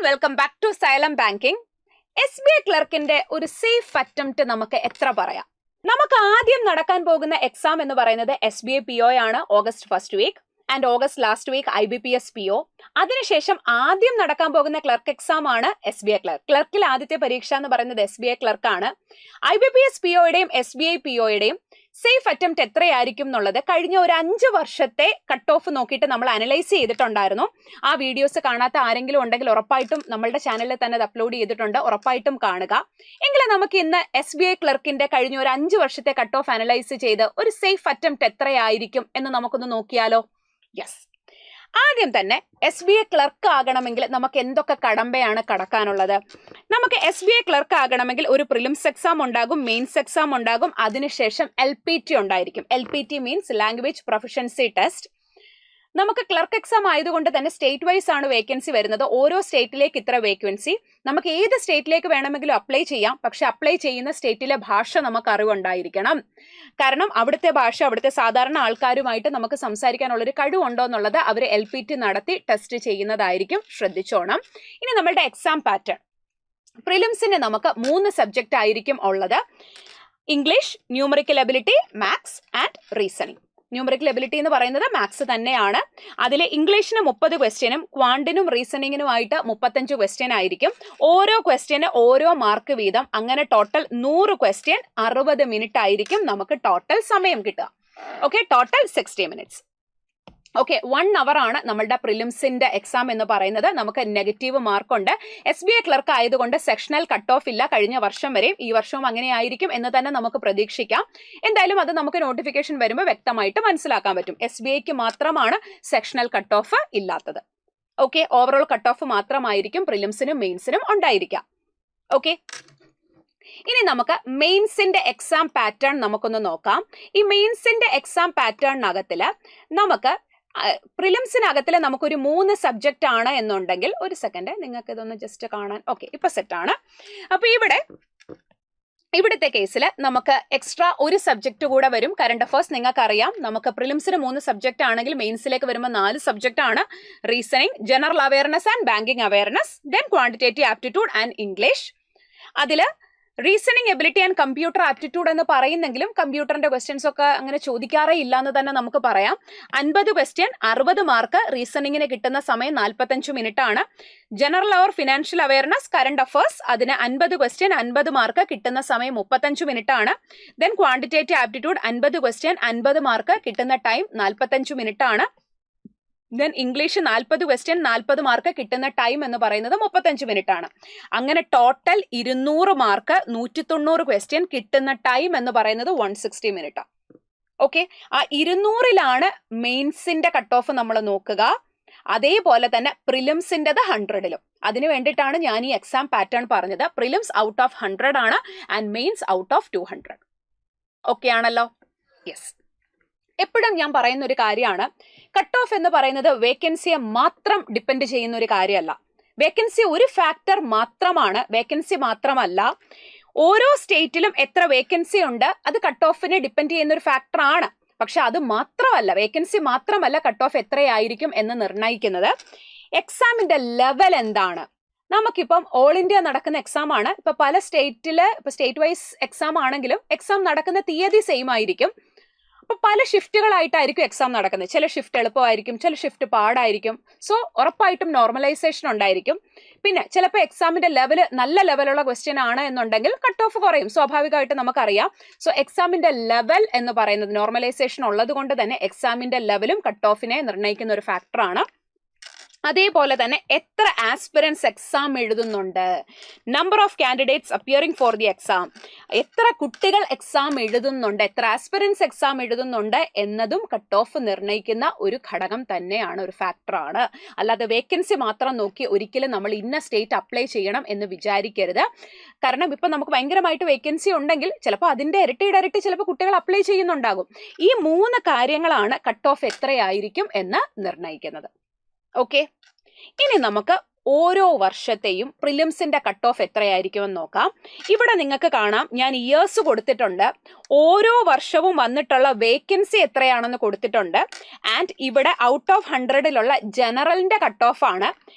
Welcome back to Xylem banking. SBI ക്ലർക്കിന്റെ ഒരു safe attempt നമുക്ക് എത്ര പറയാം? നമുക്ക് ആദ്യം നടക്കാൻ പോകുന്ന എക്സാം എന്ന് പറയുന്നത് SBI PO ആണ്, August first week and August last week IBPS PO. അതിനുശേഷം ആദ്യം നടക്കാൻ പോകുന്ന ക്ലർക്ക് എക്സാം ആണ് SBI ക്ലർക്ക്. ക്ലർക്കിൽ ആദ്യത്തെ പരീക്ഷ എന്ന് പറയുന്നത് SBI ക്ലർക്കാണ്. IBPS POയുടെയും SBI POയുടെയും സേഫ് അറ്റംപ്റ്റ് എത്രയായിരിക്കും എന്നുള്ളത് കഴിഞ്ഞ ഒരു 5 വർഷത്തെ കട്ട് ഓഫ് നോക്കിയിട്ട് നമ്മൾ അനലൈസ് ചെയ്തിട്ടുണ്ടായിരുന്നു. ആ വീഡിയോസ് കാണാത്ത ആരെങ്കിലും ഉണ്ടെങ്കിൽ ഉറപ്പായിട്ടും നമ്മളുടെ ചാനലിൽ തന്നെ അത് അപ്ലോഡ് ചെയ്തിട്ടുണ്ട്, ഉറപ്പായിട്ടും കാണുക. എങ്കിലും നമുക്ക് ഇന്ന് SBI ക്ലർക്കിന്റെ കഴിഞ്ഞ ഒരു 5 വർഷത്തെ കട്ട് ഓഫ് അനലൈസ് ചെയ്ത് ഒരു സേഫ് അറ്റംപ്റ്റ് എത്രയായിരിക്കും എന്ന് നമുക്കൊന്ന് നോക്കിയാലോ? യെസ്. ആദ്യം തന്നെ SBI ക്ലർക്ക് ആകണമെങ്കിൽ നമുക്ക് എന്തൊക്കെ കടമ്പയാണ് കടക്കാനുള്ളത്? നമുക്ക് SBI ക്ലർക്ക് ആകണമെങ്കിൽ ഒരു പ്രിലിംസ് എക്സാം ഉണ്ടാകും, മെയിൻസ് എക്സാം ഉണ്ടാകും, അതിനുശേഷം LPT ഉണ്ടായിരിക്കും. LPT means language proficiency test. നമുക്ക് ക്ലർക്ക് എക്സാം ആയതുകൊണ്ട് തന്നെ സ്റ്റേറ്റ് വൈസ് ആണ് വേക്കൻസി വരുന്നത്. ഓരോ സ്റ്റേറ്റിലേക്ക് ഇത്ര വേക്കൻസി. നമുക്ക് ഏത് സ്റ്റേറ്റിലേക്ക് വേണമെങ്കിലും അപ്ലൈ ചെയ്യാം, പക്ഷെ അപ്ലൈ ചെയ്യുന്ന സ്റ്റേറ്റിലെ ഭാഷ നമുക്ക് അറിവുണ്ടായിരിക്കണം. കാരണം അവിടുത്തെ ഭാഷ അവിടുത്തെ സാധാരണ ആൾക്കാരുമായിട്ട് നമുക്ക് സംസാരിക്കാനുള്ളൊരു കഴിവുണ്ടോ എന്നുള്ളത് അവർ LPT നടത്തി ടെസ്റ്റ് ചെയ്യുന്നതായിരിക്കും. ശ്രദ്ധിച്ചോണം. ഇനി നമ്മളുടെ എക്സാം പാറ്റേൺ. പ്രിലിംസിന് നമുക്ക് 3 സബ്ജക്റ്റ് ആയിരിക്കും ഉള്ളത്: English, numerical ability, maths and reasoning. Numerical ability എന്ന് പറയുന്നത് മാത്സ് തന്നെയാണ്. അതിൽ ഇംഗ്ലീഷിന് 30 ക്വസ്റ്റ്യനും ക്വാണ്ടിനും റീസണിങ്ങിനുമായിട്ട് 35 ക്വസ്റ്റ്യൻ ആയിരിക്കും. ഓരോ ക്വസ്റ്റ്യന് ഓരോ മാർക്ക് വീതം. അങ്ങനെ ടോട്ടൽ 100 ക്വസ്റ്റ്യൻ 60 മിനിറ്റ് ആയിരിക്കും നമുക്ക് ടോട്ടൽ സമയം കിട്ടുക. Okay, total 60 minutes. ഓക്കെ, 1 അവർ ആണ് നമ്മളുടെ പ്രിലിംസിന്റെ എക്സാം എന്ന് പറയുന്നത്. നമുക്ക് നെഗറ്റീവ് മാർക്കുണ്ട്. SBI ക്ലർക്ക് ആയതുകൊണ്ട് സെക്ഷണൽ കട്ട് ഓഫ് ഇല്ല. കഴിഞ്ഞ വർഷം വരെയും ഈ വർഷവും അങ്ങനെ ആയിരിക്കും എന്ന് തന്നെ നമുക്ക് പ്രതീക്ഷിക്കാം. എന്തായാലും അത് നമുക്ക് നോട്ടിഫിക്കേഷൻ വരുമ്പോൾ വ്യക്തമായിട്ട് മനസ്സിലാക്കാൻ പറ്റും. SBIക്ക് മാത്രമാണ് സെക്ഷണൽ കട്ട് ഓഫ് ഇല്ലാത്തത്. ഓക്കെ, ഓവറോൾ കട്ട് ഓഫ് മാത്രമായിരിക്കും പ്രിലിംസിനും മെയിൻസിനും ഉണ്ടായിരിക്കാം. ഓക്കെ, ഇനി നമുക്ക് മെയിൻസിന്റെ എക്സാം പാറ്റേൺ നമുക്കൊന്ന് നോക്കാം. ഈ മെയിൻസിന്റെ എക്സാം പാറ്റേണിനകത്തില് നമുക്ക് പ്രിലിംസിനകത്തിൽ നമുക്കൊരു 3 സബ്ജക്റ്റ് ആണ് എന്നുണ്ടെങ്കിൽ, ഒരു സെക്കൻഡ് നിങ്ങൾക്ക് ഇതൊന്ന് ജസ്റ്റ് കാണാൻ. ഓക്കെ, ഇപ്പൊ സെറ്റാണ്. അപ്പൊ ഇവിടുത്തെ കേസിൽ നമുക്ക് എക്സ്ട്രാ ഒരു സബ്ജക്റ്റ് കൂടെ വരും. കറണ്ട് അഫേഴ്സ് നിങ്ങൾക്കറിയാം, നമുക്ക് പ്രിലിംസിന് 3 സബ്ജക്റ്റ് ആണെങ്കിൽ മെയിൻസിലേക്ക് വരുമ്പോൾ 4 സബ്ജക്റ്റ് ആണ്. Reasoning, general awareness and banking awareness, then quantitative aptitude and English. അതിൽ reasoning, ability and computer aptitude എന്ന് പറയുന്നെങ്കിലും കമ്പ്യൂട്ടറിന്റെ ക്വസ്റ്റ്യൻസ് ഒക്കെ അങ്ങനെ ചോദിക്കാറേ ഇല്ല എന്ന് തന്നെ നമുക്ക് പറയാം. 50 ക്വസ്റ്റ്യൻ 60 മാർക്ക്. റീസണിങ്ങിന് കിട്ടുന്ന സമയം 45 മിനിറ്റ് ആണ്. General or financial awareness, current affairs, അതിന് 50 ക്വസ്റ്റ്യൻ 50 മാർക്ക്. കിട്ടുന്ന സമയം 35 മിനിറ്റ് ആണ്. Then quantitative aptitude 50 question 50 mark. കിട്ടുന്ന ടൈം 45 മിനിറ്റ് ആണ്. Then English 40 question 40 mark. കിട്ടുന്ന ടൈം എന്ന് പറയുന്നത് 35 മിനിറ്റ് ആണ്. അങ്ങനെ ടോട്ടൽ 200 മാർക്ക് 190 ക്വസ്റ്റ്യൻ. കിട്ടുന്ന ടൈം എന്ന് പറയുന്നത് 160 മിനിറ്റ്. ഓക്കെ, ആ 200ലാണ് മെയിൻസിന്റെ കട്ട് ഓഫ് നമ്മൾ നോക്കുക. അതേപോലെ തന്നെ പ്രിലിംസിൻ്റെത് 100ലും. അതിന് വേണ്ടിയിട്ടാണ് ഞാൻ ഈ എക്സാം പാറ്റേൺ പറഞ്ഞത്. പ്രിലിംസ് ഔട്ട് ഓഫ് 100 ആണ് and mains out of 200. Okay ആണല്ലോ? യെസ്. എപ്പോഴും ഞാൻ പറയുന്ന ഒരു കാര്യമാണ്, കട്ട് ഓഫ് എന്ന് പറയുന്നത് വേക്കൻസിയെ മാത്രം ഡിപ്പെൻഡ് ചെയ്യുന്ന ഒരു കാര്യമല്ല. വേക്കൻസി ഒരു ഫാക്ടർ മാത്രമാണ്, വേക്കൻസി മാത്രമല്ല. ഓരോ സ്റ്റേറ്റിലും എത്ര വേക്കൻസി ഉണ്ട് അത് കട്ട് ഓഫിനെ ഡിപ്പെൻഡ് ചെയ്യുന്ന ഒരു ഫാക്ടർ ആണ്. പക്ഷെ അത് മാത്രമല്ല, വേക്കൻസി മാത്രമല്ല കട്ട് ഓഫ് എത്രയായിരിക്കും എന്ന് നിർണ്ണയിക്കുന്നത്. എക്സാമിന്റെ ലെവൽ എന്താണ്? നമുക്കിപ്പം ഓൾ ഇന്ത്യ നടക്കുന്ന എക്സാം ആണ്. ഇപ്പൊ പല സ്റ്റേറ്റില് ഇപ്പൊ സ്റ്റേറ്റ് വൈസ് എക്സാം ആണെങ്കിലും എക്സാം നടക്കുന്ന തീയതി സെയിം ആയിരിക്കും. അപ്പൊ പല ഷിഫ്റ്റുകളായിട്ടായിരിക്കും എക്സാം നടക്കുന്നത്. ചില ഷിഫ്റ്റ് എളുപ്പമായിരിക്കും, ചില ഷിഫ്റ്റ് പാടായിരിക്കും. സോ ഉറപ്പായിട്ടും നോർമലൈസേഷൻ ഉണ്ടായിരിക്കും. പിന്നെ ചിലപ്പോൾ എക്സാമിന്റെ ലെവൽ നല്ല ലെവലുള്ള ക്വസ്റ്റ്യൻ ആണ് എന്നുണ്ടെങ്കിൽ കട്ട് ഓഫ് കുറയും, സ്വാഭാവികമായിട്ട് നമുക്കറിയാം. സോ എക്സാമിന്റെ ലെവൽ എന്ന് പറയുന്നത് നോർമലൈസേഷൻ ഉള്ളത് കൊണ്ട് തന്നെ എക്സാമിന്റെ ലെവലും കട്ട് ഓഫിനെ നിർണ്ണയിക്കുന്ന ഒരു ഫാക്ടറാണ്. അതേപോലെ തന്നെ എത്ര ആസ്പിറൻസ് എക്സാം എഴുതുന്നുണ്ട്, number of candidates appearing for the exam, എത്ര കുട്ടികൾ എക്സാം എഴുതുന്നുണ്ട്, എത്ര ആസ്പിറൻസ് എക്സാം എഴുതുന്നുണ്ട് എന്നതും കട്ട് ഓഫ് നിർണ്ണയിക്കുന്ന ഒരു ഘടകം തന്നെയാണ്, ഒരു ഫാക്ടറാണ്. അല്ലാതെ വേക്കൻസി മാത്രം നോക്കി ഒരിക്കലും നമ്മൾ ഇന്ന സ്റ്റേറ്റ് അപ്ലൈ ചെയ്യണം എന്ന് വിചാരിക്കരുത്. കാരണം ഇപ്പം നമുക്ക് ഭയങ്കരമായിട്ട് വേക്കൻസി ഉണ്ടെങ്കിൽ ചിലപ്പോൾ അതിൻ്റെ ഇരട്ടി ചിലപ്പോൾ കുട്ടികൾ അപ്ലൈ ചെയ്യുന്നുണ്ടാകും. ഈ 3 കാര്യങ്ങളാണ് കട്ട് ഓഫ് എത്രയായിരിക്കും എന്ന് നിർണ്ണയിക്കുന്നത്. ഓക്കെ, ഇനി നമുക്ക് ഓരോ വർഷത്തെയും പ്രിലിംസിന്റെ കട്ട് ഓഫ് എത്രയായിരിക്കുമെന്ന് നോക്കാം. ഇവിടെ നിങ്ങൾക്ക് കാണാം ഞാൻ ഇയേഴ്സ് കൊടുത്തിട്ടുണ്ട്, ഓരോ വർഷവും വന്നിട്ടുള്ള വേക്കൻസി എത്രയാണെന്ന് കൊടുത്തിട്ടുണ്ട്. ആൻഡ് ഇവിടെ ഔട്ട് ഓഫ് 100-ലുള്ള ജനറലിന്റെ കട്ട് ഓഫ് ആണ്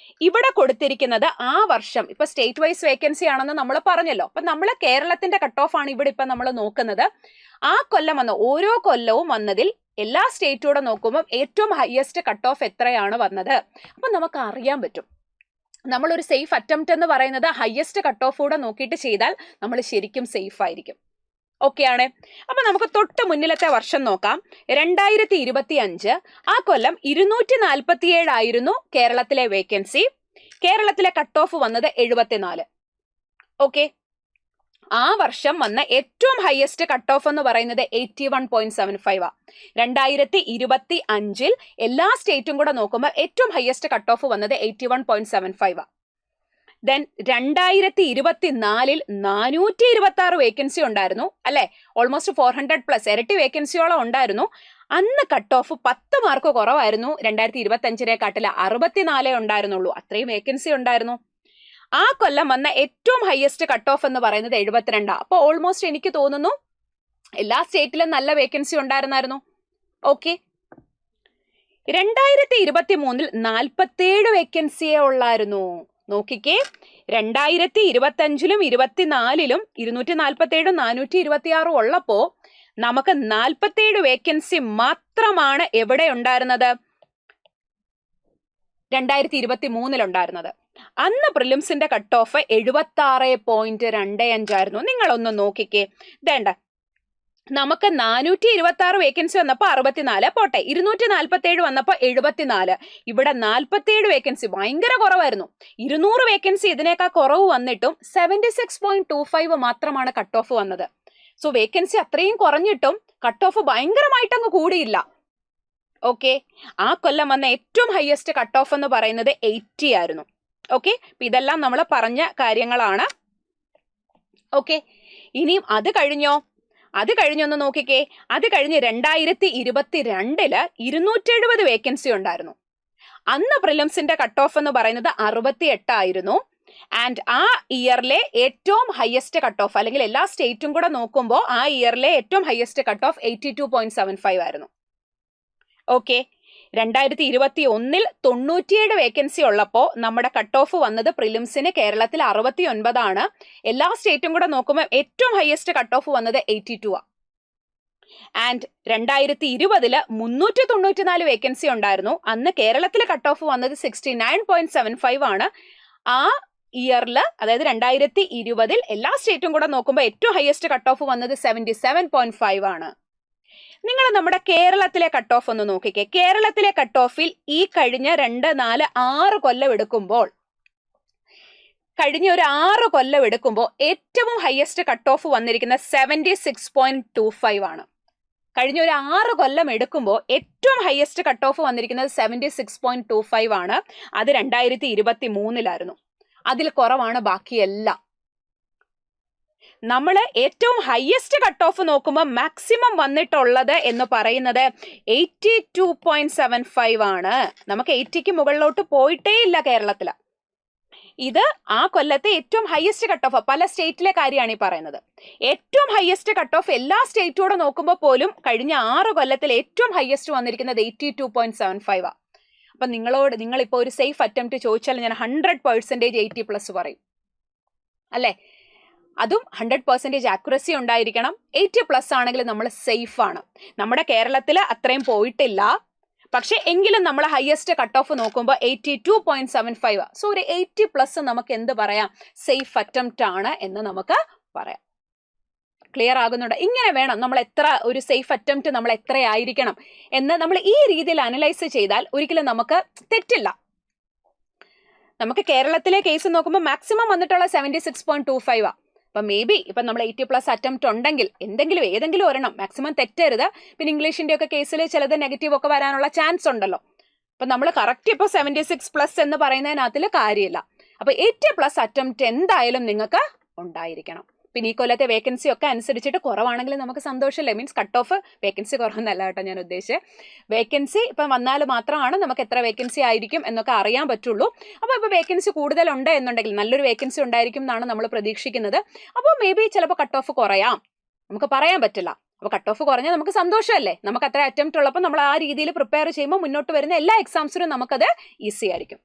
ഇവിടെ കൊടുത്തിരിക്കുന്നത്. ആ വർഷം ഇപ്പൊ സ്റ്റേറ്റ് വൈസ് വേക്കൻസി ആണെന്ന് നമ്മൾ പറഞ്ഞല്ലോ, അപ്പൊ നമ്മൾ കേരളത്തിന്റെ കട്ട് ഓഫ് ആണ് ഇവിടെ ഇപ്പൊ നമ്മൾ നോക്കുന്നത്. ആ കൊല്ലം വന്ന ഓരോ കൊല്ലവും വന്നതിൽ എല്ലാ സ്റ്റേറ്റോടെ നോക്കുമ്പോൾ ഏറ്റവും ഹയസ്റ്റ് കട്ട് ഓഫ് എത്രയാണ് വന്നത് അപ്പൊ നമുക്ക് അറിയാൻ പറ്റും. നമ്മളൊരു സേഫ് അറ്റംപ്റ്റ് എന്ന് പറയുന്നത് ഹയസ്റ്റ് കട്ട് ഓഫ് കൂടെ നോക്കിയിട്ട് ചെയ്താൽ നമ്മൾ ശരിക്കും സേഫ് ആയിരിക്കും. ഓക്കെ ആണ്. അപ്പൊ നമുക്ക് തൊട്ട് മുന്നിലത്തെ വർഷം നോക്കാം. 2025. ആ കൊല്ലം 247 ആയിരുന്നു കേരളത്തിലെ വേക്കൻസി. കേരളത്തിലെ കട്ട് ഓഫ് വന്നത് 74. ഓക്കെ, ആ വർഷം വന്ന ഏറ്റവും ഹയസ്റ്റ് കട്ട് ഓഫ് എന്ന് പറയുന്നത് 81.75 ആ. 2025 എല്ലാ സ്റ്റേറ്റും കൂടെ നോക്കുമ്പോൾ ഏറ്റവും ഹയസ്റ്റ് കട്ട് ഓഫ് വന്നത് 81.75 ആ. ദെൻ 2024 426 വേക്കൻസി ഉണ്ടായിരുന്നു അല്ലെ, ഓൾമോസ്റ്റ് 400+, ഇരട്ടി വേക്കൻസിയോളം ഉണ്ടായിരുന്നു. അന്ന് കട്ട് ഓഫ് 10 മാർക്ക് കുറവായിരുന്നു. 2025-നെക്കാട്ടിൽ 64 ഉണ്ടായിരുന്നുള്ളൂ, അത്രയും വേക്കൻസി ഉണ്ടായിരുന്നു. ആ കൊല്ലം വന്ന ഏറ്റവും ഹയസ്റ്റ് കട്ട് ഓഫ് എന്ന് പറയുന്നത് 72. അപ്പോൾ ഓൾമോസ്റ്റ് എനിക്ക് തോന്നുന്നു എല്ലാ സ്റ്റേറ്റിലും നല്ല വേക്കൻസി ഉണ്ടായിരുന്നായിരുന്നു. ഓക്കെ, 2023 47 വേക്കൻസിയേ ഉള്ളായിരുന്നു. നോക്കിക്കേ, 2025-ലും 24-ലും 247-ഉം 426 ഉള്ളപ്പോ നമുക്ക് 47 വേക്കൻസി മാത്രമാണ് എവിടെ ഉണ്ടായിരുന്നത്, 2023 ഉണ്ടായിരുന്നത്. അന്ന് പ്രിലിംസിന്റെ കട്ട് ഓഫ് 76.25 ആയിരുന്നു. നിങ്ങളൊന്ന് നോക്കിക്കേ, വേണ്ട നമുക്ക് 426 വേക്കൻസി വന്നപ്പോ 64 പോട്ടെ, 247 വന്നപ്പോ 74. ഇവിടെ 47 വേക്കൻസി ഭയങ്കര കുറവായിരുന്നു. 200 വേക്കൻസി ഇതിനേക്കാൾ കുറവ് വന്നിട്ടും 76.25 മാത്രമാണ് കട്ട് ഓഫ് വന്നത്. സോ വേക്കൻസി അത്രയും കുറഞ്ഞിട്ടും കട്ട് ഓഫ് ഭയങ്കരമായിട്ട് അങ്ങ് കൂടിയില്ല. ഓക്കെ, ആ കൊല്ലം വന്ന ഏറ്റവും ഹയസ്റ്റ് കട്ട് ഓഫ് എന്ന് പറയുന്നത് 80 ആയിരുന്നു. ഓക്കെ, ഇതെല്ലാം നമ്മൾ പറഞ്ഞ കാര്യങ്ങളാണ്. ഓക്കെ, ഇനിയും അത് കഴിഞ്ഞൊന്ന് നോക്കിക്കേ. അത് കഴിഞ്ഞ് 2022 270 വേക്കൻസി ഉണ്ടായിരുന്നു. അന്ന് പ്രിലിംസിന്റെ കട്ട് ഓഫ് എന്ന് പറയുന്നത് 68 ആയിരുന്നു. ആൻഡ് ആ ഇയറിലെ ഏറ്റവും ഹയസ്റ്റ് കട്ട് ഓഫ്, അല്ലെങ്കിൽ എല്ലാ സ്റ്റേറ്റും കൂടെ നോക്കുമ്പോൾ ആ ഇയറിലെ ഏറ്റവും ഹയസ്റ്റ് കട്ട് ഓഫ് 82.75 ആയിരുന്നു. ഓക്കെ, 2021 97 വേക്കൻസി ഉള്ളപ്പോൾ നമ്മുടെ കട്ട് ഓഫ് വന്നത് പ്രിലിംസിന് കേരളത്തിൽ 69 ആണ്. എല്ലാ സ്റ്റേറ്റും കൂടെ നോക്കുമ്പോൾ ഏറ്റവും ഹയസ്റ്റ് കട്ട് ഓഫ് വന്നത് 82 ആ. ആൻഡ് 2020 394 വേക്കൻസി ഉണ്ടായിരുന്നു. അന്ന് കേരളത്തിൽ കട്ട് ഓഫ് വന്നത് 69.75 ആണ്. ആ ഇയറിൽ, അതായത് 2020 എല്ലാ സ്റ്റേറ്റും കൂടെ നോക്കുമ്പോൾ ഏറ്റവും ഹയസ്റ്റ് കട്ട് ഓഫ് വന്നത് 77.5 ആണ്. നിങ്ങൾ നമ്മുടെ കേരളത്തിലെ കട്ട് ഓഫ് ഒന്ന് നോക്കിക്കേ. കേരളത്തിലെ കട്ട് ഓഫിൽ ഈ കഴിഞ്ഞ 2, 4, 6 കൊല്ലം എടുക്കുമ്പോൾ, കഴിഞ്ഞ ഒരു 6 കൊല്ലം എടുക്കുമ്പോൾ ഏറ്റവും ഹയസ്റ്റ് കട്ട് ഓഫ് വന്നിരിക്കുന്നത് 76.25 ആണ്. കഴിഞ്ഞ ഒരു 6 കൊല്ലം എടുക്കുമ്പോൾ ഏറ്റവും ഹയസ്റ്റ് കട്ട് ഓഫ് വന്നിരിക്കുന്നത് 76.25 ആണ്. അത് 2023 അതിൽ കുറവാണ് ബാക്കിയെല്ലാം. നമ്മൾ ഏറ്റവും ഹയസ്റ്റ് കട്ട് ഓഫ് നോക്കുമ്പോൾ മാക്സിമം വന്നിട്ടുള്ളത് എന്ന് പറയുന്നത് 82.75 ആണ്. നമുക്ക് 80ക്ക് മുകളിലോട്ട് പോയിട്ടേ ഇല്ല കേരളത്തില്. ഇത് ആ കൊല്ലത്തെ ഏറ്റവും ഹയസ്റ്റ് കട്ട് ഓഫ്. പല സ്റ്റേറ്റിലെ കാര്യമാണ് ഈ പറയുന്നത്. ഏറ്റവും ഹയസ്റ്റ് കട്ട് ഓഫ് എല്ലാ സ്റ്റേറ്റോടെ നോക്കുമ്പോൾ പോലും കഴിഞ്ഞ 6 കൊല്ലത്തിൽ ഏറ്റവും ഹയസ്റ്റ് വന്നിരിക്കുന്നത് 82.75 ആ. അപ്പൊ നിങ്ങളിപ്പോ ഒരു സേഫ് അറ്റംപ്റ്റ് ചോദിച്ചാൽ ഞാൻ 100% 80+ പറയും അല്ലെ. അതും 100% ആക്യുറസി ഉണ്ടായിരിക്കണം. 80+ ആണെങ്കിൽ നമ്മൾ സേഫ് ആണ്. നമ്മുടെ കേരളത്തിൽ അത്രയും പോയിട്ടില്ല, പക്ഷെ എങ്കിലും നമ്മൾ ഹയസ്റ്റ് കട്ട് ഓഫ് നോക്കുമ്പോൾ 82.75. സോ ഒരു 80+ നമുക്ക് എന്ത് പറയാം, സേഫ് അറ്റംപ്റ്റ് ആണ് എന്ന് നമുക്ക് പറയാം. ക്ലിയർ ആകുന്നുണ്ട്? ഇങ്ങനെ വേണം നമ്മൾ എത്ര ഒരു സേഫ് അറ്റംപ്റ്റ് നമ്മൾ എത്രയായിരിക്കണം എന്ന് നമ്മൾ ഈ രീതിയിൽ അനലൈസ് ചെയ്താൽ ഒരിക്കലും നമുക്ക് തെറ്റില്ല. നമുക്ക് കേരളത്തിലെ കേസ് നോക്കുമ്പോൾ മാക്സിമം വന്നിട്ടുള്ള 76.25 ആ. അപ്പൊ മേ ബി ഇപ്പൊ നമ്മൾ 80+ അറ്റംപ്റ്റ് ഉണ്ടെങ്കിൽ ഏതെങ്കിലും ഒരെണ്ണം മാക്സിമം തെറ്റരുത്. പിന്നെ ഇംഗ്ലീഷിന്റെ ഒക്കെ കേസിൽ ചിലത് നെഗറ്റീവ് ഒക്കെ വരാനുള്ള ചാൻസ് ഉണ്ടല്ലോ. അപ്പൊ നമ്മൾ കറക്റ്റ് ഇപ്പൊ 76+ എന്ന് പറയുന്നതിനകത്തിൽ കാര്യമില്ല. അപ്പൊ 80+ അറ്റംപ്റ്റ് എന്തായാലും നിങ്ങൾക്ക് ഉണ്ടായിരിക്കണം. പിന്നെ ഈ കൊല്ലത്തെ വേക്കൻസി ഒക്കെ അനുസരിച്ചിട്ട് കുറവാണെങ്കിൽ നമുക്ക് സന്തോഷമല്ലേ, മീൻസ് കട്ട് ഓഫ് വേക്കൻസി കുറവെന്നല്ല കേട്ടോ ഞാൻ ഉദ്ദേശിച്ചത്. വേക്കൻസി ഇപ്പം വന്നാൽ മാത്രമാണ് നമുക്ക് എത്ര വേക്കൻസി ആയിരിക്കും എന്നൊക്കെ അറിയാൻ പറ്റുള്ളൂ. അപ്പോൾ ഇപ്പോൾ വേക്കൻസി കൂടുതലുണ്ട് എന്നുണ്ടെങ്കിൽ നല്ലൊരു വേക്കൻസി ഉണ്ടായിരിക്കും എന്നാണ് നമ്മൾ പ്രതീക്ഷിക്കുന്നത്. അപ്പോൾ മേ ബി ചിലപ്പോൾ കട്ട് ഓഫ് കുറയാം, നമുക്ക് പറയാൻ പറ്റില്ല. അപ്പോൾ കട്ട് ഓഫ് കുറഞ്ഞാൽ നമുക്ക് സന്തോഷമല്ലേ, നമുക്ക് അത്ര അറ്റംപ്റ്റ് ഉള്ളപ്പോൾ നമ്മൾ ആ രീതിയിൽ പ്രിപ്പയർ ചെയ്യുമ്പോൾ മുന്നോട്ട് വരുന്ന എല്ലാ എക്സാംസിനും നമുക്കത് ഈസി ആയിരിക്കും.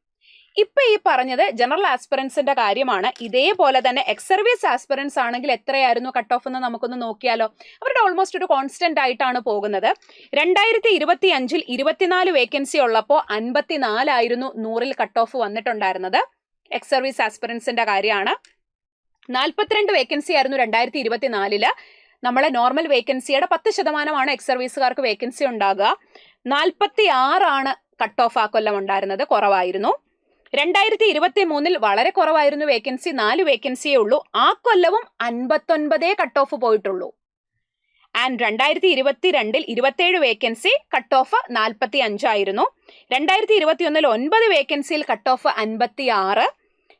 ഇപ്പൊ ഈ പറഞ്ഞത് ജനറൽ ആസ്പിറൻസിന്റെ കാര്യമാണ്. ഇതേപോലെ തന്നെ എക്സ് സർവീസ് ആസ്പിറൻസ് ആണെങ്കിൽ എത്രയായിരുന്നു കട്ട് ഓഫ് എന്ന് നമുക്കൊന്ന് നോക്കിയാലോ. അവരുടെ ഓൾമോസ്റ്റ് ഒരു കോൺസ്റ്റന്റ് ആയിട്ടാണ് പോകുന്നത്. 2025 24 വേക്കൻസി ഉള്ളപ്പോൾ 54 ആയിരുന്നു 100-ൽ കട്ട് ഓഫ് വന്നിട്ടുണ്ടായിരുന്നത്. എക്സ് സർവീസ് ആസ്പിറൻസിന്റെ കാര്യമാണ്. 42 വേക്കൻസി ആയിരുന്നു 2024. നമ്മളെ നോർമൽ വേക്കൻസിയുടെ 10% എക്സ് സർവീസുകാർക്ക് വേക്കൻസി ഉണ്ടാകുക. 46 കട്ട് ഓഫ് ആ കൊല്ലം ഉണ്ടായിരുന്നത്, കുറവായിരുന്നു. 2023 വളരെ കുറവായിരുന്നു വേക്കൻസി, 4 വേക്കൻസിയേ ഉള്ളൂ. ആ കൊല്ലവും 59 കട്ട് ഓഫ് പോയിട്ടുള്ളൂ. ആൻഡ് 2022 27 വേക്കൻസി, കട്ട് ഓഫ് 45 ആയിരുന്നു. 2021 9 വേക്കൻസിയിൽ കട്ട് ഓഫ് 56.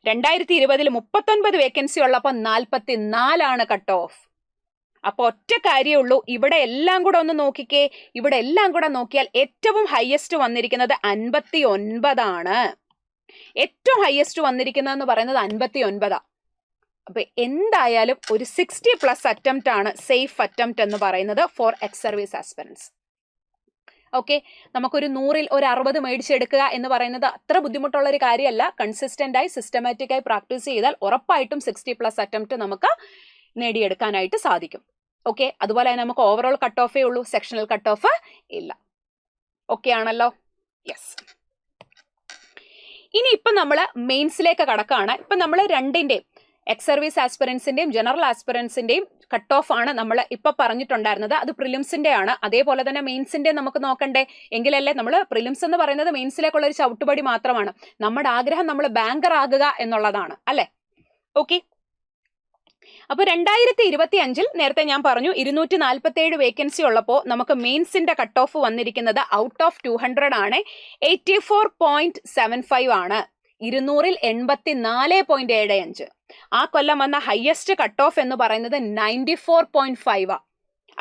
2020 39 വേക്കൻസി ഉള്ളപ്പോൾ 44 കട്ട് ഓഫ്. അപ്പൊ ഒറ്റ കാര്യമുള്ളൂ, ഇവിടെ എല്ലാം കൂടെ ഒന്ന് നോക്കിക്കേ. ഇവിടെ എല്ലാം കൂടെ നോക്കിയാൽ ഏറ്റവും ഹയസ്റ്റ് വന്നിരിക്കുന്നത് 59. ഏറ്റവും ഹയസ്റ്റ് വന്നിരിക്കുന്നതെന്ന് പറയുന്നത് 59. അപ്പൊ എന്തായാലും ഒരു 60+ അറ്റംപ്റ്റ് ആണ് സേഫ് അറ്റംപ്റ്റ് എന്ന് പറയുന്നത് for ex service aspirants. Okay, നമുക്കൊരു 100-ൽ ഒരു 60 മേടിച്ചെടുക്കുക എന്ന് പറയുന്നത് അത്ര ബുദ്ധിമുട്ടുള്ള ഒരു കാര്യമല്ല. കൺസിസ്റ്റന്റ് ആയി സിസ്റ്റമാറ്റിക് ആയി പ്രാക്ടീസ് ചെയ്താൽ ഉറപ്പായിട്ടും 60+ അറ്റംപ്റ്റ് നമുക്ക് നേടിയെടുക്കാനായിട്ട് സാധിക്കും. ഓക്കെ, അതുപോലെ തന്നെ നമുക്ക് ഓവറോൾ കട്ട് ഓഫേ ഉള്ളൂ, സെക്ഷണൽ കട്ട് ഓഫ് ഇല്ല. ഓക്കെ ആണല്ലോ? യെസ്. ഇനി ഇപ്പം നമ്മൾ മെയിൻസിലേക്ക് കടക്കാണ്. ഇപ്പം നമ്മൾ രണ്ടിൻ്റെയും എക്സ് സർവീസ് ആസ്പിറൻസിന്റെയും ജനറൽ ആസ്പിറൻസിന്റെയും കട്ട് ഓഫ് ആണ് നമ്മൾ ഇപ്പൊ പറഞ്ഞിട്ടുണ്ടായിരുന്നത്. അത് പ്രിലിംസിന്റെ ആണ്. അതേപോലെ തന്നെ മെയിൻസിന്റെ നമുക്ക് നോക്കണ്ടേ, എങ്കിലല്ലേ നമ്മൾ പ്രിലിംസ് എന്ന് പറയുന്നത് മെയിൻസിലേക്കുള്ള ഒരു ചവിട്ടുപടി മാത്രമാണ്. നമ്മുടെ ആഗ്രഹം നമ്മൾ ബാങ്കർ ആകുക എന്നുള്ളതാണ്, അല്ലെ? ഓക്കെ, അപ്പൊ 2025 നേരത്തെ ഞാൻ പറഞ്ഞു 247 വേക്കൻസി ഉള്ളപ്പോൾ നമുക്ക് മെയിൻസിന്റെ കട്ട് ഓഫ് വന്നിരിക്കുന്നത് ഔട്ട് ഓഫ് 200 ആണ്, 84.75 ആണ്. 200-ൽ 84.75. ആ കൊല്ലം വന്ന ഹയസ്റ്റ് കട്ട് ഓഫ് എന്ന് പറയുന്നത് 94.5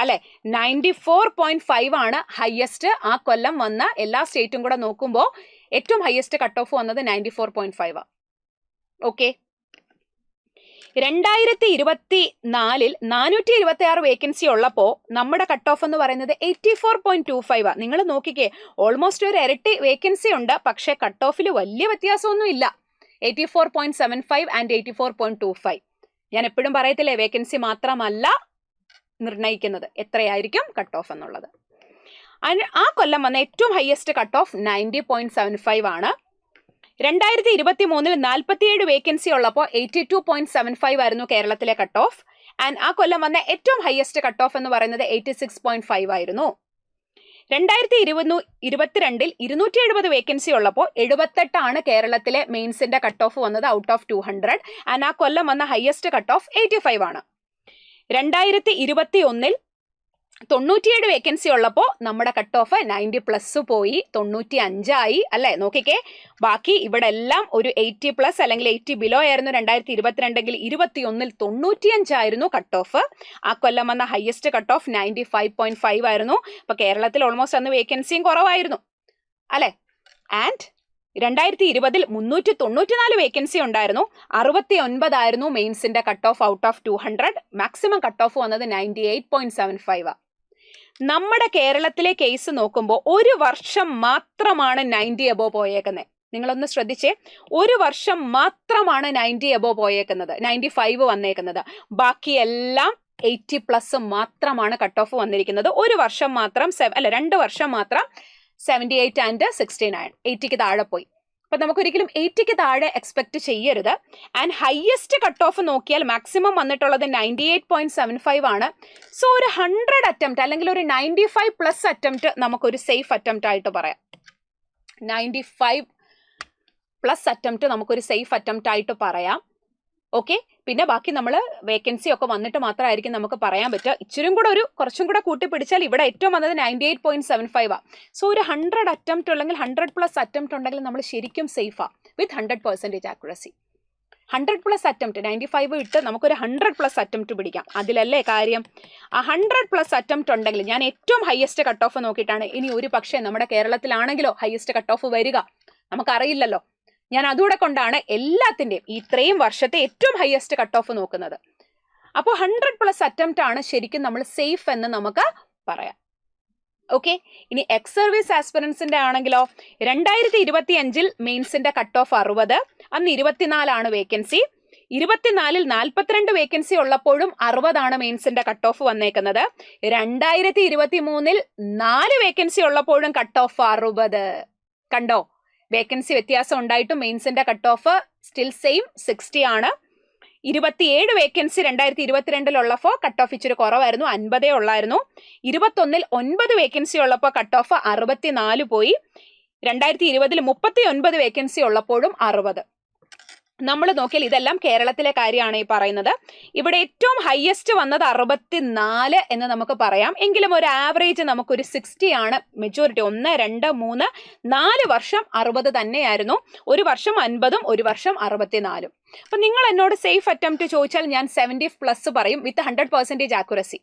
അല്ലെ. 94.5 ആണ് ഹയസ്റ്റ് ആ കൊല്ലം വന്ന എല്ലാ സ്റ്റേറ്റും കൂടെ നോക്കുമ്പോൾ ഏറ്റവും ഹയസ്റ്റ് കട്ട് ഓഫ് വന്നത് 94.5. ഓക്കെ, 2024-ൽ 426 വേക്കൻസി ഉള്ളപ്പോൾ നമ്മുടെ കട്ട് ഓഫ് എന്ന് പറയുന്നത് 84.25. നിങ്ങൾ നോക്കിക്കേ, ഓൾമോസ്റ്റ് ഒരു ഇരട്ടി വേക്കൻസി ഉണ്ട്, പക്ഷെ കട്ട് ഓഫിൽ വലിയ വ്യത്യാസമൊന്നും ഇല്ല. 84.75 ആൻഡ് 84.25. ഞാൻ എപ്പോഴും പറയത്തില്ലേ, വേക്കൻസി മാത്രമല്ല നിർണ്ണയിക്കുന്നത് എത്രയായിരിക്കും കട്ട് ഓഫ് എന്നുള്ളത്. ആ കൊല്ലം വന്ന ഏറ്റവും ഹയസ്റ്റ് കട്ട് ഓഫ് 90.75 ആണ്. 2023-ൽ 47 വേക്കൻസി ഉള്ളപ്പോൾ 82.75 ആയിരുന്നു കേരളത്തിലെ കട്ട് ഓഫ്. ആൻഡ് ആ കൊല്ലം വന്ന ഏറ്റവും ഹയസ്റ്റ് കട്ട് ഓഫ് എന്ന് പറയുന്നത് 86.5 ആയിരുന്നു. 2022-ൽ 270 വേക്കൻസി ഉള്ളപ്പോൾ 78 ആണ് കേരളത്തിലെ മെയിൻസിന്റെ കട്ട് ഓഫ് വന്നത് ഔട്ട് ഓഫ് 200. ആൻഡ് ആ കൊല്ലം വന്ന ഹയസ്റ്റ് കട്ട് ഓഫ് 85 ആണ്. 2021-ൽ 97 വേക്കൻസി ഉള്ളപ്പോൾ നമ്മുടെ കട്ട് ഓഫ് 90+ പോയി, 95 ആയി അല്ലെ. നോക്കിക്കേ, ബാക്കി ഇവിടെ എല്ലാം ഒരു 80+ അല്ലെങ്കിൽ 80 ബിലോ ആയിരുന്നു. 2022-ൽ 21-ൽ 95 ആയിരുന്നു കട്ട് ഓഫ്. ആ കൊല്ലം വന്ന ഹയസ്റ്റ് കട്ട് ഓഫ് 95.5 ആയിരുന്നു. അപ്പൊ കേരളത്തിൽ ഓൾമോസ്റ്റ് അന്ന് വേക്കൻസിയും കുറവായിരുന്നു അല്ലെ. ആൻഡ് 2020-ൽ 394 വേക്കൻസി ഉണ്ടായിരുന്നു, 69 ആയിരുന്നു മെയിൻസിന്റെ cut off out of 200. Maximum cut off വന്നത് 98.75. നമ്മുടെ കേരളത്തിലെ കേസ് നോക്കുമ്പോൾ ഒരു വർഷം മാത്രമാണ് 90 എബോ പോയേക്കുന്നത്. നിങ്ങളൊന്ന് ശ്രദ്ധിച്ചേ, ഒരു വർഷം മാത്രമാണ് 90 എബോ പോയേക്കുന്നത്, 95 വന്നേക്കുന്നത്. ബാക്കിയെല്ലാം 80+ മാത്രമാണ് കട്ട് ഓഫ് വന്നിരിക്കുന്നത്. ഒരു വർഷം മാത്രം 2 വർഷം മാത്രം 78 ആൻഡ് 69, 80ക്ക് താഴെ പോയി. അപ്പൊ നമുക്കൊരിക്കലും 80ക്ക് താഴെ എക്സ്പെക്ട് ചെയ്യരുത്. ആൻഡ് ഹയസ്റ്റ് കട്ട് ഓഫ് നോക്കിയാൽ മാക്സിമം വന്നിട്ടുള്ളത് 98.75 ആണ്. സോ ഒരു 100 അറ്റംപ്റ്റ് അല്ലെങ്കിൽ ഒരു 95+ അറ്റംപ്റ്റ് നമുക്കൊരു സേഫ് അറ്റംപ്റ്റ് ആയിട്ട് പറയാം. 95+ അറ്റംപ്റ്റ് നമുക്കൊരു സേഫ് അറ്റംപ്റ്റ് ആയിട്ട് പറയാം. ഓക്കെ, പിന്നെ ബാക്കി നമ്മൾ വേക്കൻസി ഒക്കെ വന്നിട്ട് മാത്രമായിരിക്കും നമുക്ക് പറയാൻ പറ്റുക. ഇച്ചിരും കൂടെ കുറച്ചും കൂടെ കൂട്ടി പിടിച്ചാൽ ഇവിടെ ഏറ്റവും വന്നത് 98.75. സോ ഒരു 100 അറ്റംപ്റ്റ് അല്ലെങ്കിൽ 100+ അറ്റംപ്റ്റ് ഉണ്ടെങ്കിൽ നമ്മൾ ശരിക്കും സേഫാ വിത്ത് 100% ആക്യുറസി. 100+ അറ്റംപ്റ്റ് 95 ഇട്ട് നമുക്കൊരു 100+ അറ്റംപ്റ്റ് പിടിക്കാം. അതിലല്ലേ കാര്യം. ആ 100+ അറ്റംപ്റ്റ് ഉണ്ടെങ്കിൽ ഞാൻ ഏറ്റവും ഹയസ്റ്റ് കട്ട് ഓഫ് നോക്കിയിട്ടാണ്. ഇനി ഒരു പക്ഷേ നമ്മുടെ കേരളത്തിലാണെങ്കിലോ ഹയസ്റ്റ് കട്ട് ഓഫ് വരിക നമുക്കറിയില്ലല്ലോ. ഞാൻ അതുകൂടെ കൊണ്ടാണ് എല്ലാത്തിൻ്റെയും ഇത്രയും വർഷത്തെ ഏറ്റവും ഹയസ്റ്റ് കട്ട് ഓഫ് നോക്കുന്നത്. അപ്പോൾ 100+ അറ്റംപ്റ്റ് ആണ് ശരിക്കും നമ്മൾ സേഫ് എന്ന് നമുക്ക് പറയാം. ഓക്കെ, ഇനി എക്സ് സർവീസ് ആസ്പിറൻസിന്റെ ആണെങ്കിലോ 2025 മെയിൻസിന്റെ കട്ട് ഓഫ് 60, അന്ന് 24 വേക്കൻസി. 24 42 വേക്കൻസി ഉള്ളപ്പോഴും 60 മെയിൻസിന്റെ കട്ട് ഓഫ് വന്നേക്കുന്നത്. 2023 4 വേക്കൻസി ഉള്ളപ്പോഴും കട്ട് ഓഫ് 60. കണ്ടോ, വേക്കൻസി വ്യത്യാസം ഉണ്ടായിട്ടും മെയിൻസിന്റെ കട്ട് ഓഫ് സ്റ്റിൽ സെയിം 60 ആണ്. 27 വേക്കൻസി 2022 ഉള്ളപ്പോൾ കട്ട് ഓഫ് ഇച്ചിരി കുറവായിരുന്നു, 50 ഉള്ളായിരുന്നു. 21 9 വേക്കൻസി ഉള്ളപ്പോൾ കട്ട് ഓഫ് 64 പോയി. 2020 39 വേക്കൻസി ഉള്ളപ്പോഴും 60. നമ്മൾ നോക്കിയാൽ ഇതെല്ലാം കേരളത്തിലെ കാര്യമാണ് ഈ പറയുന്നത്. ഇവിടെ ഏറ്റവും ഹയസ്റ്റ് വന്നത് 64 എന്ന് നമുക്ക് പറയാം. എങ്കിലും ഒരു ആവറേജ് നമുക്കൊരു 60 ആണ് മെജോറിറ്റി. 1 2 3 4 വർഷം 60 തന്നെയായിരുന്നു. ഒരു വർഷം 50ഉം ഒരു വർഷം 64. അപ്പൊ നിങ്ങൾ എന്നോട് സേഫ് അറ്റംപ്റ്റ് ചോദിച്ചാൽ ഞാൻ 70+ പറയും വിത്ത് 100% ആക്യുറസി.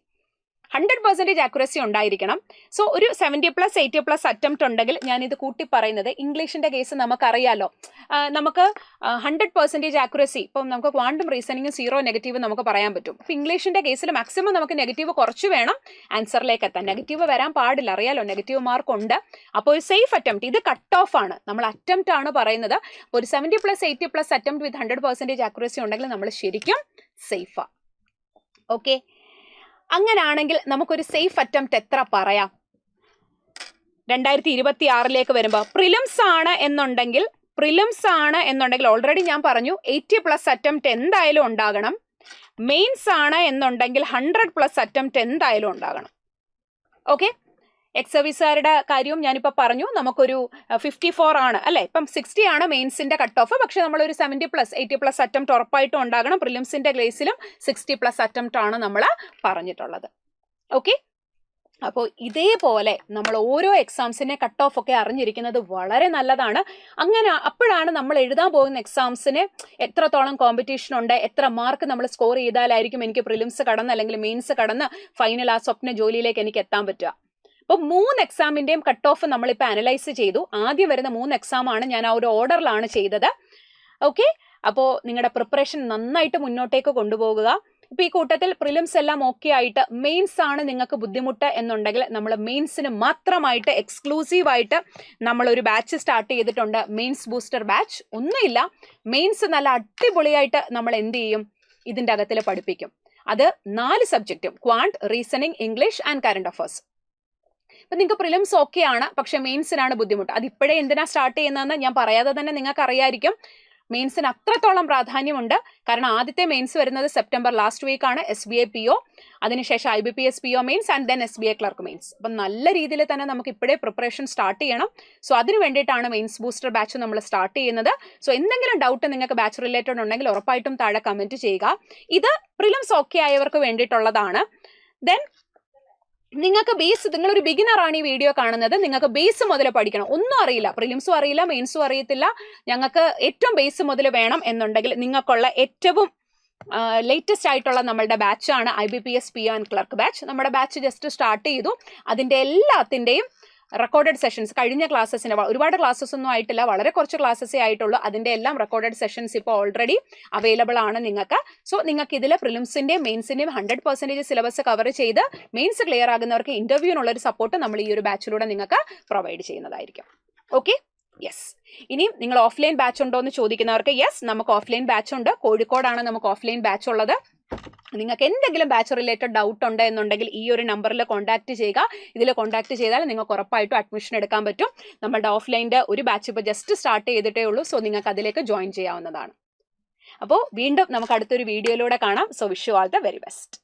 100% ആക്യുറസി ഉണ്ടായിരിക്കണം. സോ ഒരു 70+ 80+ അറ്റംപ്റ്റ് ഉണ്ടെങ്കിൽ ഞാൻ ഇത് കൂട്ടി പറയുന്നത്. ഇംഗ്ലീഷിന്റെ കേസ് നമുക്കറിയാലോ, നമുക്ക് 100% ആക്യുറസി, ഇപ്പം നമുക്ക് ക്വാണ്ടം റീസണിങ്ങും 0 നെഗറ്റീവ് നമുക്ക് പറയാൻ പറ്റും. ഇപ്പം ഇംഗ്ലീഷിന്റെ കേസിൽ മാക്സിമം നമുക്ക് നെഗറ്റീവ് കുറച്ച് വേണം ആൻസറിലേക്ക് എത്താൻ. നെഗറ്റീവ് വരാൻ പാടില്ല, അറിയാലോ, നെഗറ്റീവ് മാർക്ക് ഉണ്ട്. അപ്പോൾ ഒരു സേഫ് അറ്റംപ്റ്റ്, ഇത് കട്ട് ഓഫ് ആണ്, നമ്മൾ അറ്റംപ്റ്റ് ആണ് പറയുന്നത്. അപ്പോൾ ഒരു 70+ 80+ അറ്റംപ്റ്റ് വിത്ത് 100% ആക്യുറസി ഉണ്ടെങ്കിൽ നമ്മൾ ശരിക്കും സേഫാ. ഓക്കെ, അങ്ങനാണെങ്കിൽ നമുക്കൊരു സേഫ് അറ്റംപ്റ്റ് എത്ര പറയാം? 2026 വരുമ്പോൾ പ്രിലിംസ് ആണ് എന്നുണ്ടെങ്കിൽ ഓൾറെഡി ഞാൻ പറഞ്ഞു 80+ അറ്റംപ്റ്റ് എന്തായാലും ഉണ്ടാകണം. മെയിൻസ് ആണ് എന്നുണ്ടെങ്കിൽ 100+ അറ്റംപ്റ്റ് എന്തായാലും ഉണ്ടാകണം. ഓക്കെ, എക്സ് സർവീസുകാരുടെ കാര്യവും ഞാനിപ്പോൾ പറഞ്ഞു. നമുക്കൊരു 54 ആണ് അല്ലേ, ഇപ്പം 60 ആണ് മെയിൻസിന്റെ കട്ട് ഓഫ്. പക്ഷെ നമ്മളൊരു 70+ 80+ അറ്റംപ്റ്റ് ഉറപ്പായിട്ടും ഉണ്ടാകണം. പ്രിലിംസിന്റെ കേസിലും 60+ അറ്റംപ്റ്റ് ആണ് നമ്മൾ പറഞ്ഞിട്ടുള്ളത്. ഓക്കെ, അപ്പോൾ ഇതേപോലെ നമ്മൾ ഓരോ എക്സാംസിന്റെ കട്ട് ഓഫ് ഒക്കെ അറിഞ്ഞിരിക്കുന്നത് വളരെ നല്ലതാണ്. അങ്ങനെ അപ്പോഴാണ് നമ്മൾ എഴുതാൻ പോകുന്ന എക്സാംസിന് എത്രത്തോളം കോമ്പറ്റീഷൻ ഉണ്ട്, എത്ര മാർക്ക് നമ്മൾ സ്കോർ ചെയ്താലായിരിക്കും എനിക്ക് പ്രിലിംസ് കടന്ന് അല്ലെങ്കിൽ മെയിൻസ് കടന്ന് ഫൈനൽ ആ സ്വപ്ന ജോലിയിലേക്ക് എനിക്ക് എത്താൻ പറ്റുക. അപ്പോൾ 3 എക്സാമിന്റെയും കട്ട് ഓഫ് നമ്മളിപ്പോൾ അനലൈസ് ചെയ്തു. ആദ്യം വരുന്ന 3 എക്സാം ആണ്, ഞാൻ ആ ഒരു ഓർഡറിലാണ് ചെയ്തത്. ഓക്കെ, അപ്പോൾ നിങ്ങളുടെ പ്രിപ്പറേഷൻ നന്നായിട്ട് മുന്നോട്ടേക്ക് കൊണ്ടുപോകുക. ഇപ്പോൾ ഈ കൂട്ടത്തിൽ പ്രിലിംസ് എല്ലാം ഓക്കെ ആയിട്ട് മെയിൻസ് ആണ് നിങ്ങൾക്ക് ബുദ്ധിമുട്ട് എന്നുണ്ടെങ്കിൽ നമ്മൾ മെയിൻസിന് മാത്രമായിട്ട് എക്സ്ക്ലൂസീവായിട്ട് നമ്മളൊരു ബാച്ച് സ്റ്റാർട്ട് ചെയ്തിട്ടുണ്ട്, മെയിൻസ് ബൂസ്റ്റർ ബാച്ച്. ഒന്നുമില്ല, മെയിൻസ് നല്ല അടിപൊളിയായിട്ട് നമ്മൾ എന്ത് ചെയ്യും, ഇതിൻ്റെ അകത്തിൽ പഠിപ്പിക്കും. അത് 4 സബ്ജക്റ്റും, quant, reasoning, English and current affairs. ഇപ്പം നിങ്ങൾക്ക് പ്രിലിംസ് ഓക്കെ ആണ്, പക്ഷെ മെയിൻസിനാണ് ബുദ്ധിമുട്ട്. അത് ഇപ്പോഴേ എന്തിനാ സ്റ്റാർട്ട് ചെയ്യുന്നതെന്ന് ഞാൻ പറയാതെ തന്നെ നിങ്ങൾക്ക് അറിയായിരിക്കും. മെയിൻസിന് അത്രത്തോളം പ്രാധാന്യമുണ്ട്. കാരണം ആദ്യത്തെ മെയിൻസ് വരുന്നത് സെപ്റ്റംബർ ലാസ്റ്റ് വീക്കാണ്. SBA PO, അതിനുശേഷം IBPS PO mains and then SBA clerk mains. അപ്പം നല്ല രീതിയിൽ തന്നെ നമുക്ക് ഇപ്പോഴേ പ്രിപ്പറേഷൻ സ്റ്റാർട്ട് ചെയ്യണം. സോ അതിന് വേണ്ടിയിട്ടാണ് മെയിൻസ് ബൂസ്റ്റർ ബാച്ച് നമ്മൾ സ്റ്റാർട്ട് ചെയ്യുന്നത്. സോ എന്തെങ്കിലും ഡൗട്ട് നിങ്ങൾക്ക് ബാച്ച് റിലേറ്റഡ് ഉണ്ടെങ്കിൽ ഉറപ്പായിട്ടും താഴെ കമൻറ്റ് ചെയ്യുക. ഇത് പ്രിലിംസ് ഓക്കെ ആയവർക്ക് വേണ്ടിയിട്ടുള്ളതാണ്. ദെൻ നിങ്ങൾക്ക് ബേസ്, നിങ്ങളൊരു ബിഗിനർ ആണ് ഈ വീഡിയോ കാണുന്നത്, നിങ്ങൾക്ക് ബേസ് മുതൽ പഠിക്കണം. ഒന്നും അറിയില്ല, പ്രിലിംസും അറിയില്ല, മെയിൻസും അറിയത്തില്ല, ഞങ്ങൾക്ക് ഏറ്റവും ബേസ് മുതൽ വേണം എന്നുണ്ടെങ്കിൽ നിങ്ങൾക്കുള്ള ഏറ്റവും ലേറ്റസ്റ്റ് ആയിട്ടുള്ള നമ്മളുടെ ബാച്ചാണ് IBPS PO and clerk batch. നമ്മുടെ ബാച്ച് ജസ്റ്റ് സ്റ്റാർട്ട് ചെയ്തു. അതിൻ്റെ എല്ലാത്തിൻ്റെയും റെക്കോർഡഡ് സെഷൻസ്, കഴിഞ്ഞ ക്ലാസ്സസിന് ഒരുപാട് ക്ലാസ്സസ് ഒന്നും ആയിട്ടില്ല, വളരെ കുറച്ച് ക്ലാസ്സസേ ആയിട്ടുള്ളൂ. അതിൻ്റെ എല്ലാം റെക്കോർഡഡ് സെഷൻസ് ഇപ്പോൾ ഓൾറെഡി അവൈലബിൾ ആണ് നിങ്ങൾക്ക്. സോ നിങ്ങൾക്ക് ഇതിൽ പ്രിലിംസിൻ്റെയും മെയിൻസിൻ്റെയും 100% സിലബസ് കവർ ചെയ്ത് മെയിൻസ് ക്ലിയർ ആകുന്നവർക്ക് ഇൻ്റർവ്യൂവിനുള്ളൊരു സപ്പോർട്ട് നമ്മൾ ഈ ഒരു ബാച്ചിലൂടെ നിങ്ങൾക്ക് പ്രൊവൈഡ് ചെയ്യുന്നതായിരിക്കും. Okay, yes. ഇനി നിങ്ങൾ ഓഫ്ലൈൻ ബാച്ച് ഉണ്ടോ എന്ന് ചോദിക്കുന്നവർക്ക് യെസ്, നമുക്ക് ഓഫ്ലൈൻ ബാച്ച് ഉണ്ട്. കോഴിക്കോടാണ് നമുക്ക് ഓഫ്ലൈൻ ബാച്ച് ഉള്ളത്. നിങ്ങൾക്ക് എന്തെങ്കിലും ബാച്ച് റിലേറ്റഡ് ഡൗട്ട് ഉണ്ട് എന്നുണ്ടെങ്കിൽ ഈ ഒരു നമ്പറിൽ കോൺടാക്ട് ചെയ്യുക. ഇതിൽ കോൺടാക്ട് ചെയ്താൽ നിങ്ങൾക്ക് ഉറപ്പായിട്ടും അഡ്മിഷൻ എടുക്കാൻ പറ്റും. നമ്മുടെ ഓഫ്ലൈൻ്റെ ഒരു ബാച്ച് ഇപ്പോൾ ജസ്റ്റ് സ്റ്റാർട്ട് ചെയ്തിട്ടേ ഉള്ളൂ. സോ നിങ്ങൾക്ക് അതിലേക്ക് ജോയിൻ ചെയ്യാവുന്നതാണ്. അപ്പോൾ വീണ്ടും നമുക്ക് അടുത്തൊരു വീഡിയോയിലൂടെ കാണാം. So wish you all the very best.